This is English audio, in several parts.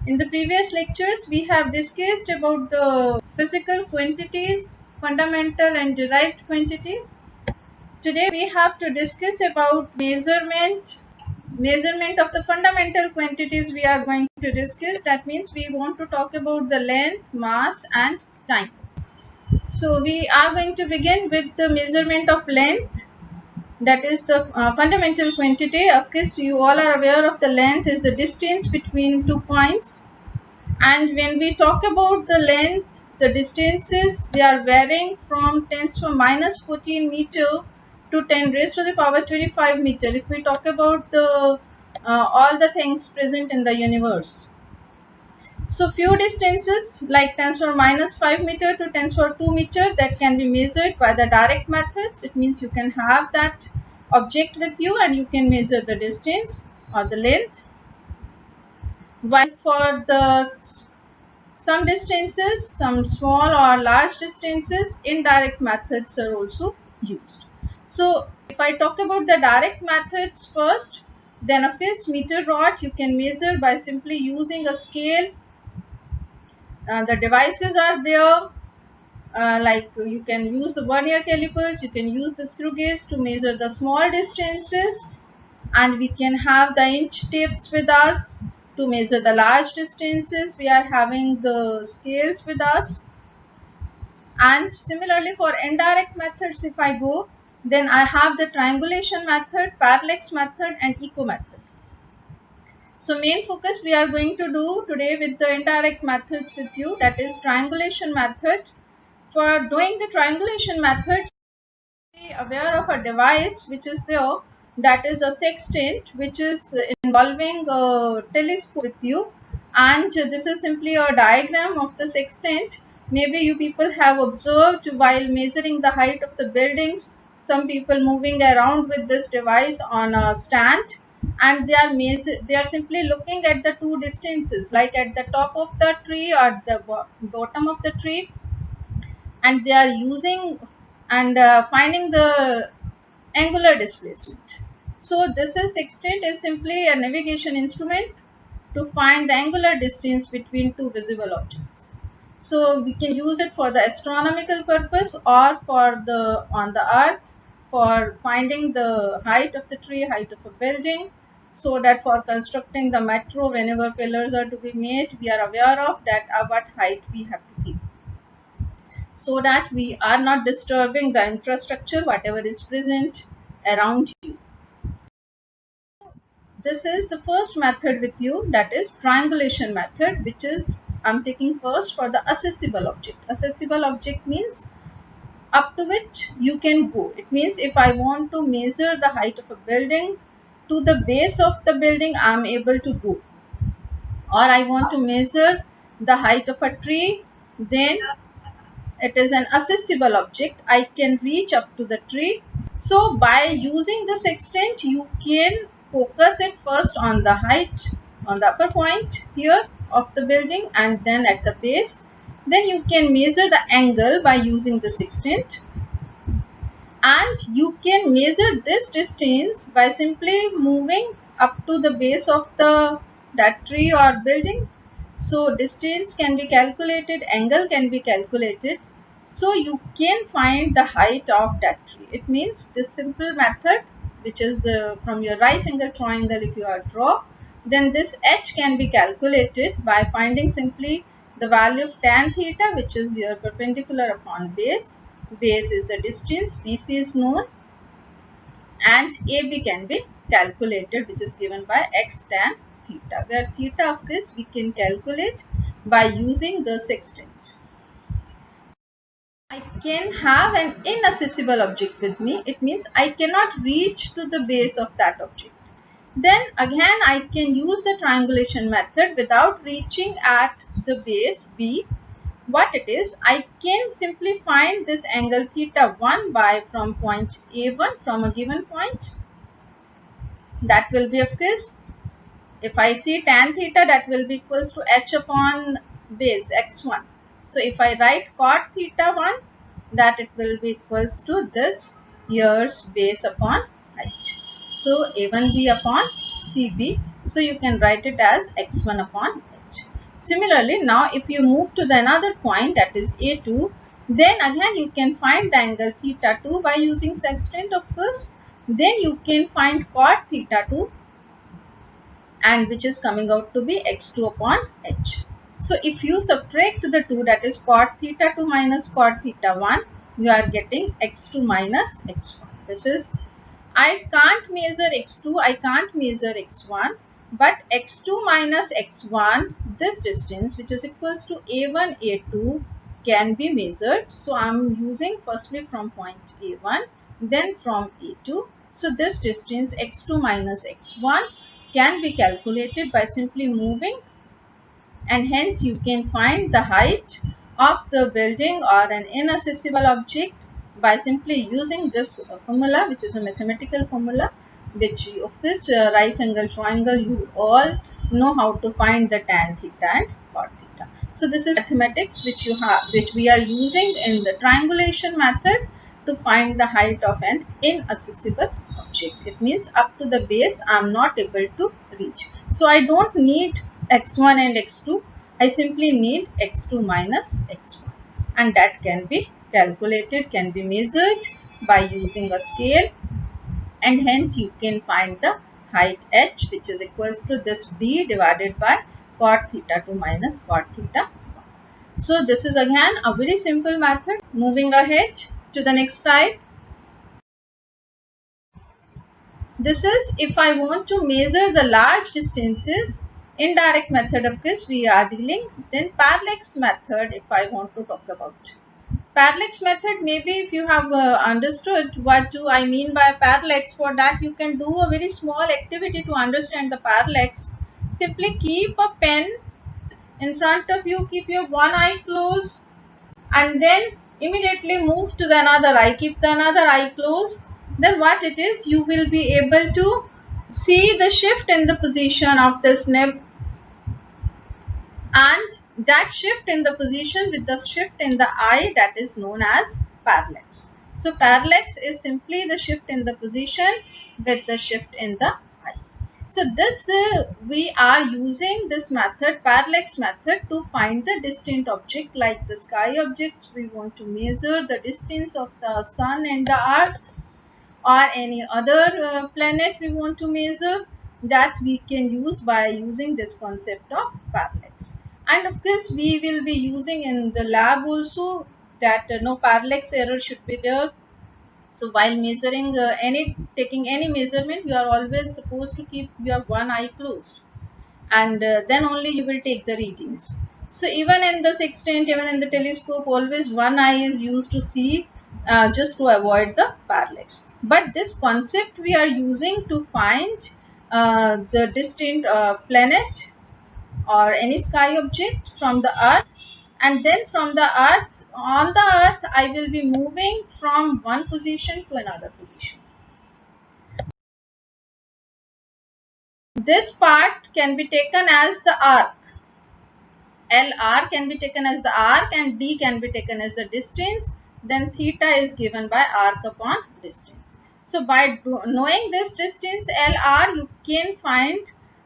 In the previous lectures, we have discussed about the physical quantities, fundamental and derived quantities. Today we have to discuss about measurement of the fundamental quantities we are going to discuss. That means we want to talk about the length, mass and time. So we are going to begin with the measurement of length. That is the fundamental quantity. Of course, you all are aware of the length is the distance between 2 points. And when we talk about the length, the distances, they are varying from 10 to minus 14 meter to 10 raised to the power 25 meter. If we talk about the all the things present in the universe. So few distances like 10 to minus 5 meter to 10 to 2 meter that can be measured by the direct methods. It means you can have that object with you and you can measure the distance or the length. While for the some distances, some small or large distances, indirect methods are also used. So if I talk about the direct methods first, then of course meter rod you can measure by simply using a scale. The devices are there, like you can use the vernier calipers, you can use the screw gauge to measure the small distances, and we can have the inch tapes with us to measure the large distances. We are having the scales with us. And similarly for indirect methods, if I go, then I have the triangulation method, parallax method and echo method. So main focus we are going to do today with the indirect methods with you, that is triangulation method. For doing the triangulation method, be aware of a device which is there, that is a sextant, which is involving a telescope with you, and this is simply a diagram of the sextant. Maybe you people have observed while measuring the height of the buildings, some people moving around with this device on a stand, and they are simply looking at the two distances, like at the top of the tree or the bottom of the tree, and they are using and finding the angular displacement. So this is sextant is simply a navigation instrument to find the angular distance between two visible objects. So we can use it for the astronomical purpose or for the on the earth for finding the height of the tree, height of a building, so that for constructing the metro, whenever pillars are to be made, we are aware of that what height we have to keep, so that we are not disturbing the infrastructure whatever is present around you. This is the first method with you, that is triangulation method, which is I'm taking first for the accessible object. Accessible object means up to which you can go. It means if I want to measure the height of a building, to the base of the building I am able to go, or I want to measure the height of a tree, then it is an accessible object. I can reach up to the tree. So by using the sextant, you can focus it first on the height, on the upper point here of the building, and then at the base. Then you can measure the angle by using the sextant. And you can measure this distance by simply moving up to the base of that tree or building. So distance can be calculated, angle can be calculated. So you can find the height of that tree. It means this simple method, which is from your right angle triangle, if you are draw, then this h can be calculated by finding simply the value of tan theta, which is your perpendicular upon base. Base is the distance, BC is known, and AB can be calculated, which is given by x tan theta, where theta of this we can calculate by using the sextant. I can have an inaccessible object with me. It means I cannot reach to the base of that object. Then again I can use the triangulation method without reaching at the base B. What it is, I can simply find this angle theta 1 by from point A1 from a given point. That will be, of course, if I see tan theta, that will be equals to h upon base x1. So if I write cot theta 1, that it will be equals to this year's base upon height. So A1b upon CB. So you can write it as x1 upon h. Similarly, now if you move to the another point, that is A2, then again you can find the angle theta 2 by using sextant, of course. Then you can find cot theta 2, and which is coming out to be x2 upon h. So if you subtract the 2, that is cot theta 2 minus cot theta 1, you are getting x2 minus x1. This is, I can't measure x2, I can't measure x1, but x2 minus x1, this distance which is equals to a1, a2 can be measured. So I am using firstly from point a1, then from a2. So this distance x2 minus x1 can be calculated by simply moving, and hence you can find the height of the building or an inaccessible object by simply using this formula, which is a mathematical formula, which of this right angle triangle you all know how to find the tan theta and cot theta. So this is mathematics which you have, which we are using in the triangulation method to find the height of an inaccessible object. It means up to the base I am not able to reach. So I don't need x1 and x2. I simply need x2 minus x1, and that can be calculated, can be measured by using a scale, and hence you can find the height h, which is equals to this b divided by cot theta 2 minus cot theta 1. So this is again a very simple method. Moving ahead to the next slide. This is if I want to measure the large distances. Indirect method of course we are dealing. Then parallax method if I want to talk about. Parallax method, maybe if you have understood what do I mean by parallax, for that you can do a very small activity to understand the parallax. Simply keep a pen in front of you, keep your one eye closed, and then immediately move to the another eye, keep the another eye closed. Then what it is, you will be able to see the shift in the position of this nib, and that shift in the position with the shift in the eye, that is known as parallax. So parallax is simply the shift in the position with the shift in the eye. So this we are using this method, parallax method, to find the distant object like the sky objects. We want to measure the distance of the sun and the earth, or any other planet we want to measure, that we can use by using this concept of parallax. And of course we will be using in the lab also that no parallax error should be there. So while measuring taking any measurement, you are always supposed to keep your one eye closed, and then only you will take the readings. So even in the sextant, even in the telescope, always one eye is used to see, just to avoid the parallax. But this concept we are using to find the distant planet or any sky object from the earth, and then from the earth, on the earth I will be moving from one position to another position. This part can be taken as the arc. LR can be taken as the arc and D can be taken as the distance. Then theta is given by arc upon distance. So by knowing this distance LR, you can find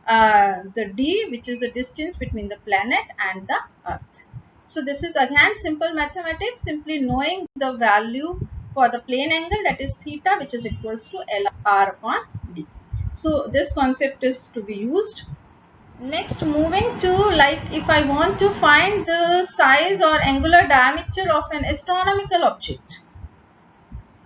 the D, which is the distance between the planet and the earth. So this is again simple mathematics, simply knowing the value for the plane angle, that is theta, which is equals to LR upon D. So this concept is to be used. Next, moving to, like, if I want to find the size or angular diameter of an astronomical object.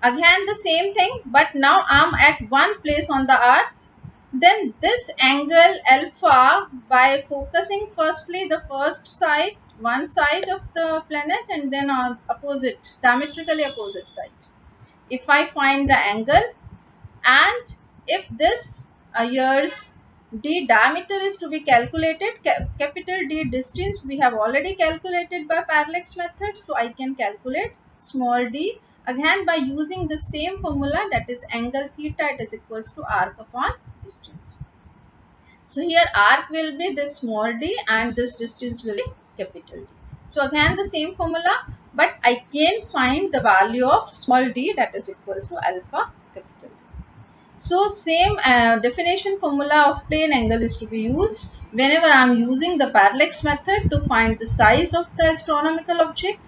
Again the same thing, but now I am at one place on the earth. Then this angle alpha, by focusing firstly the first side, one side of the planet, and then on opposite, diametrically opposite side. If I find the angle, and if this year's D diameter is to be calculated, capital D distance we have already calculated by parallax method, so I can calculate small d again by using the same formula, that is angle theta, it is equals to arc upon distance. So here arc will be this small d and this distance will be capital D. So again the same formula, but I can find the value of small d, that is equals to alpha capital D. So same definition formula of plane angle is to be used, whenever I am using the parallax method to find the size of the astronomical object,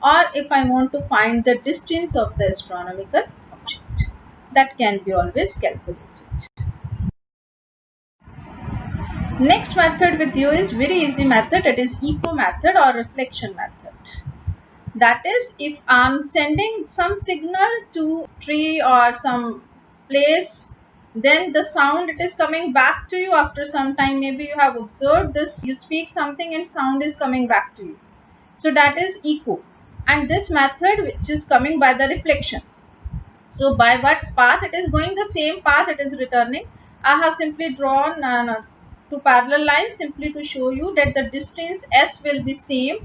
or if I want to find the distance of the astronomical object. That can be always calculated. Next method with you is very easy method. It is echo method or reflection method. That is, if I am sending some signal to tree or some place, then the sound, it is coming back to you after some time. Maybe you have observed this, you speak something and sound is coming back to you. So that is echo. And this method which is coming by the reflection. So by what path it is going, the same path it is returning. I have simply drawn two parallel lines simply to show you that the distance s will be same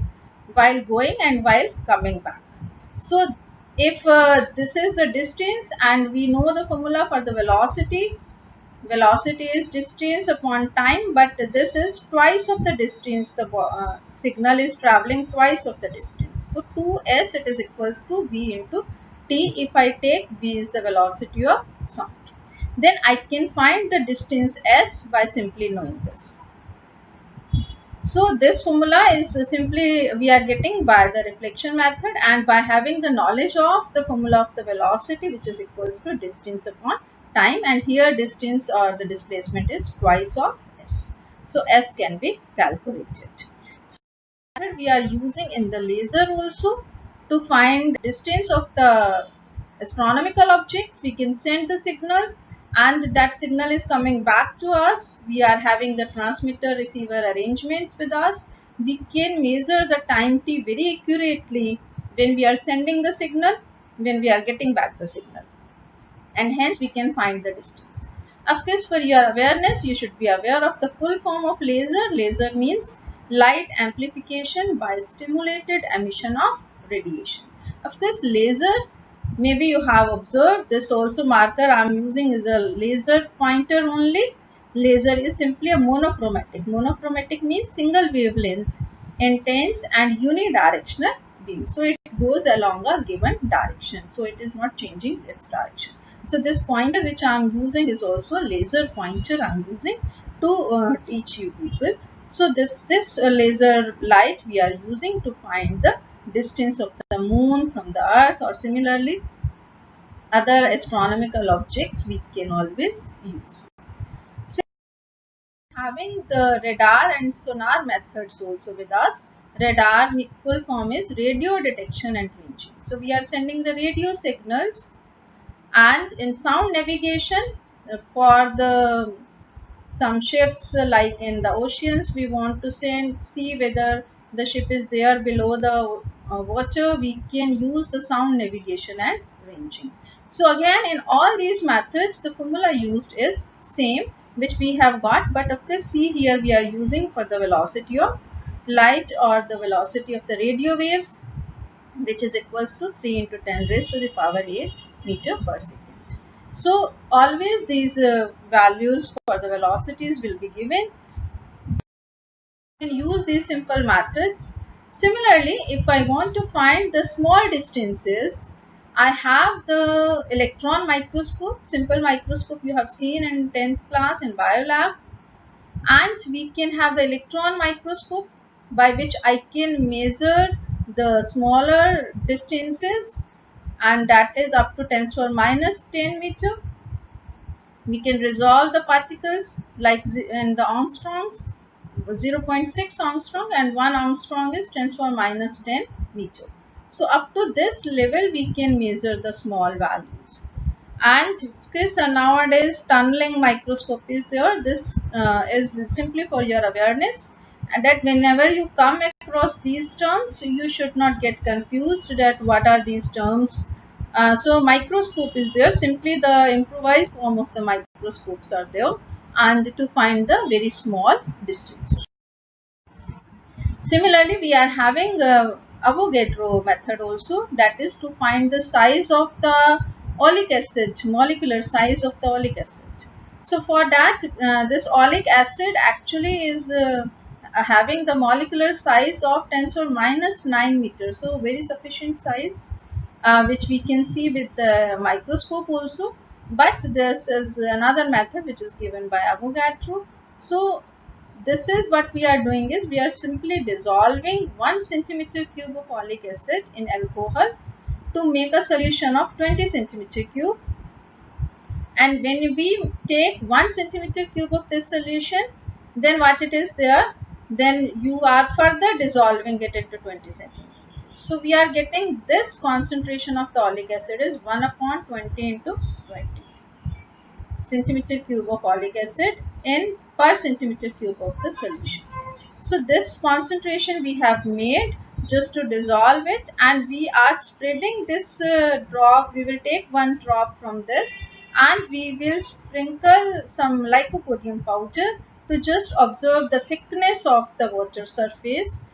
while going and while coming back. So if this is the distance and we know the formula for the velocity, velocity is distance upon time, but this is twice of the distance. The signal is traveling twice of the distance. So 2s it is equals to v into t. If I take v is the velocity of sound, then I can find the distance s by simply knowing this. So this formula is simply we are getting by the reflection method and by having the knowledge of the formula of the velocity, which is equals to distance upon time, and here distance or the displacement is twice of s. So s can be calculated. So we are using in the laser also to find distance of the astronomical objects. We can send the signal and that signal is coming back to us. We are having the transmitter receiver arrangements with us. We can measure the time t very accurately when we are sending the signal, when we are getting back the signal, and hence we can find the distance. Of course, for your awareness, you should be aware of the full form of laser. Laser means light amplification by stimulated emission of radiation. Of course, laser, maybe you have observed this also marker I am using is a laser pointer only. Laser is simply a monochromatic. Monochromatic means single wavelength, intense and unidirectional beam. So it goes along a given direction. So it is not changing its direction. So this pointer which I am using is also a laser pointer I am using to teach you people. So this laser light we are using to find the distance of the moon from the earth, or similarly other astronomical objects we can always use. Having the radar and sonar methods also with us. Radar full form is radio detection and ranging. So we are sending the radio signals, and in sound navigation for the some ships like in the oceans, we want to see whether the ship is there below the water. We can use the sound navigation and ranging. So again, in all these methods the formula used is same which we have got, but of course see here we are using for the velocity of light or the velocity of the radio waves, which is equals to 3 into 10 raised to the power 8 meter per second. So always these values for the velocities will be given. You can use these simple methods. Similarly, if I want to find the small distances, I have the electron microscope, simple microscope you have seen in 10th class in biolab, and we can have the electron microscope by which I can measure the smaller distances, and that is up to 10 to the minus 10 meter. We can resolve the particles like in the angstroms, 0.6 angstrom and 1 angstrom is 10 to the minus 10 meter. So up to this level we can measure the small values. And because nowadays tunneling microscope is there, this is simply for your awareness, and that whenever you come across these terms, you should not get confused that what are these terms. So microscope is there, simply the improvised form of the microscopes are there, and to find the very small distance. Similarly, we are having Avogadro method also, that is to find the size of the oleic acid, molecular size of the oleic acid. So for that, this oleic acid actually is having the molecular size of 10 to the minus 9 meters. So very sufficient size, which we can see with the microscope also. But this is another method which is given by Avogadro. So this is what we are doing is we are simply dissolving 1 centimeter cube of oleic acid in alcohol to make a solution of 20 centimeter cube. And when we take 1 centimeter cube of this solution, then what it is there, then you are further dissolving it into 20 centimeter. So we are getting this concentration of the oleic acid is 1 upon 20 into 20 centimeter cube of oleic acid in per centimeter cube of the solution. So this concentration we have made just to dissolve it, and we are spreading this drop. We will take one drop from this and we will sprinkle some lycopodium powder to just observe the thickness of the water surface.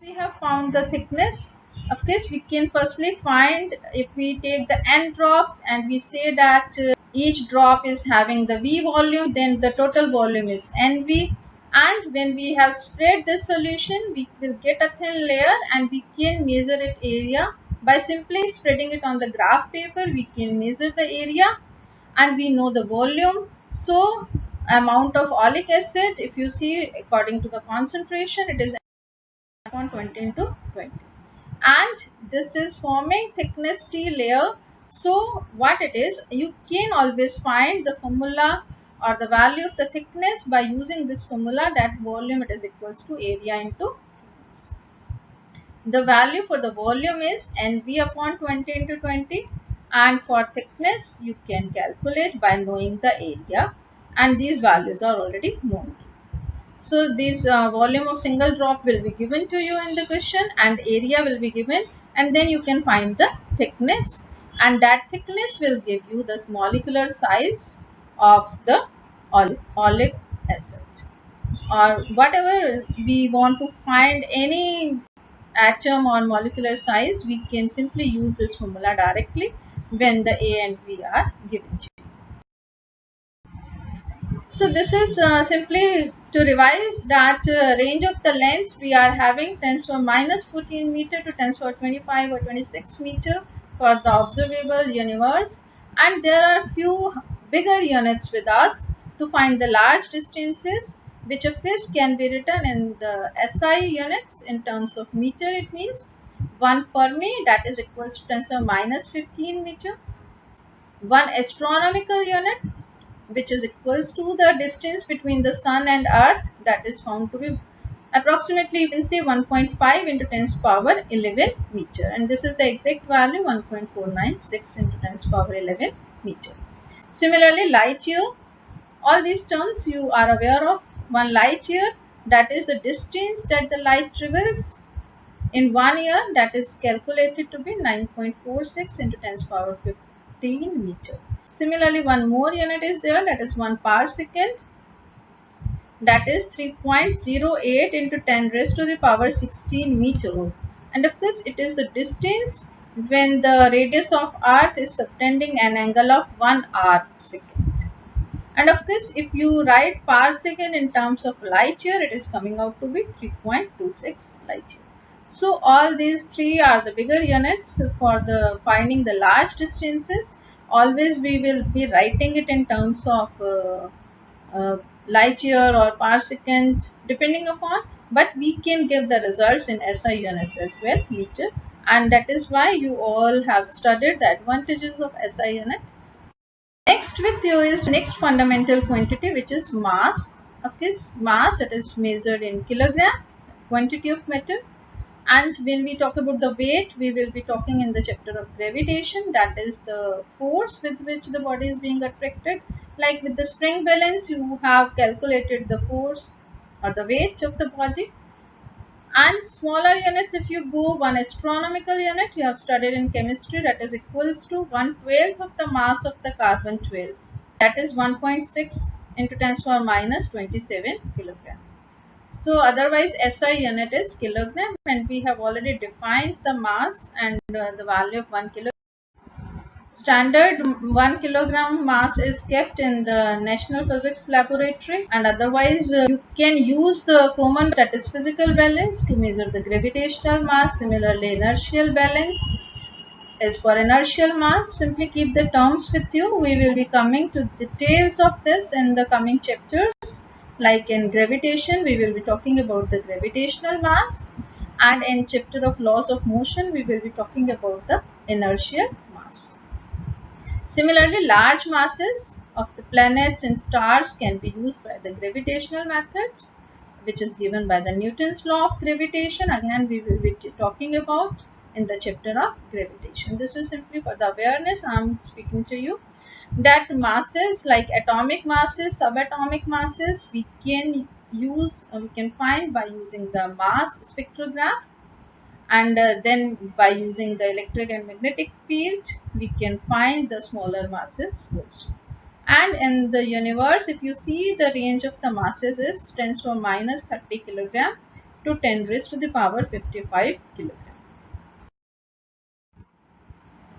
We have found the thickness. Of course, we can firstly find, if we take the n drops and we say that each drop is having the V volume, then the total volume is NV. And when we have spread this solution, we will get a thin layer and we can measure its area. By simply spreading it on the graph paper, we can measure the area and we know the volume. So, amount of oleic acid, if you see according to the concentration, it is upon 20 into 20. And this is forming thickness T layer. So what it is, you can always find the formula or the value of the thickness by using this formula, that volume it is equals to area into thickness. The value for the volume is NV upon 20 into 20, and for thickness you can calculate by knowing the area, and these values are already known. So this volume of single drop will be given to you in the question and area will be given, and then you can find the thickness, and that thickness will give you the molecular size of the oleic acid. Or whatever we want to find any atom or molecular size, we can simply use this formula directly when the A and V are given to you. So this is simply to revise that range of the lengths we are having tends to minus 14 meter to tends to 25 or 26 meter for the observable universe, and there are few bigger units with us to find the large distances, which of course can be written in the SI units in terms of meter. It means 1 Fermi, that is equals to tends to minus 15 meter, 1 astronomical unit, which is equals to the distance between the sun and earth, that is found to be approximately, you can say 1.5 into 10 power 11 meter, and this is the exact value 1.496 into 10 power 11 meter. Similarly, light year, all these terms you are aware of. 1 light year, that is the distance that the light travels in 1 year, that is calculated to be 9.46 into 10 power 15 meter. Similarly, one more unit is there, that is 1 parsecond, that is 3.08 into 10 raised to the power 16 meter. And of course, it is the distance when the radius of earth is subtending an angle of 1 arcsecond. And of course, if you write parsecond in terms of light year, it is coming out to be 3.26 light year. So all these three are the bigger units for the finding the large distances. Always we will be writing it in terms of light year or parsecond depending upon, but we can give the results in SI units as well, meter, and that is why you all have studied the advantages of SI unit. Next with you is next fundamental quantity, which is mass. Of course, mass, it is measured in kilogram, quantity of matter. And when we talk about the weight, we will be talking in the chapter of gravitation, that is the force with which the body is being attracted. Like with the spring balance, you have calculated the force or the weight of the body. And smaller units, if you go 1 astronomical unit, you have studied in chemistry, that is equals to 1/12 of the mass of the carbon 12. That is 1.6 into 10 to the power minus 27 kilogram. So otherwise SI unit is kilogram, and we have already defined the mass and the value of 1 kilogram. Standard 1 kilogram mass is kept in the National Physics Laboratory, and otherwise you can use the common, that is physical balance, to measure the gravitational mass. Similarly, inertial balance is for inertial mass. Simply keep the terms with you. We will be coming to details of this in the coming chapters. Like in gravitation, we will be talking about the gravitational mass, and in chapter of laws of motion, we will be talking about the inertial mass. Similarly, large masses of the planets and stars can be used by the gravitational methods, which is given by the Newton's law of gravitation. Again, we will be talking about in the chapter of gravitation. This is simply for the awareness I am speaking to you, that masses like atomic masses, subatomic masses, we can use, we can find by using the mass spectrograph, and then by using the electric and magnetic field we can find the smaller masses also. And in the universe, if you see, the range of the masses is tends from minus 30 kilogram to 10 raised to the power 55 kilogram.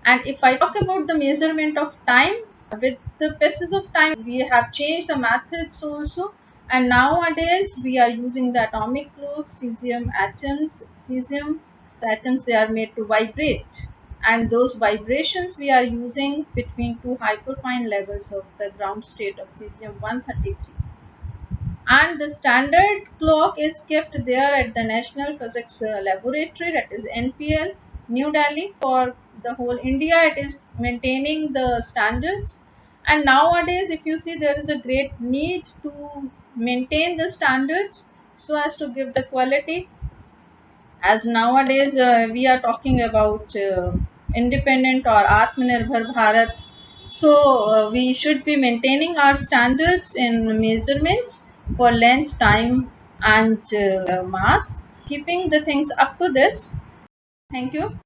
And if I talk about the measurement of time, with the passage of time we have changed the methods also, and nowadays we are using the atomic clock, cesium atoms. Cesium atoms, they are made to vibrate, and those vibrations we are using between two hyperfine levels of the ground state of cesium 133. And the standard clock is kept there at the National Physics Laboratory, that is NPL, New Delhi. For the whole India, it is maintaining the standards. And nowadays, if you see, there is a great need to maintain the standards so as to give the quality. As nowadays we are talking about independent or Atmanirbhar Bharat, so we should be maintaining our standards in measurements for length, time, and mass, keeping the things up to this. Thank you.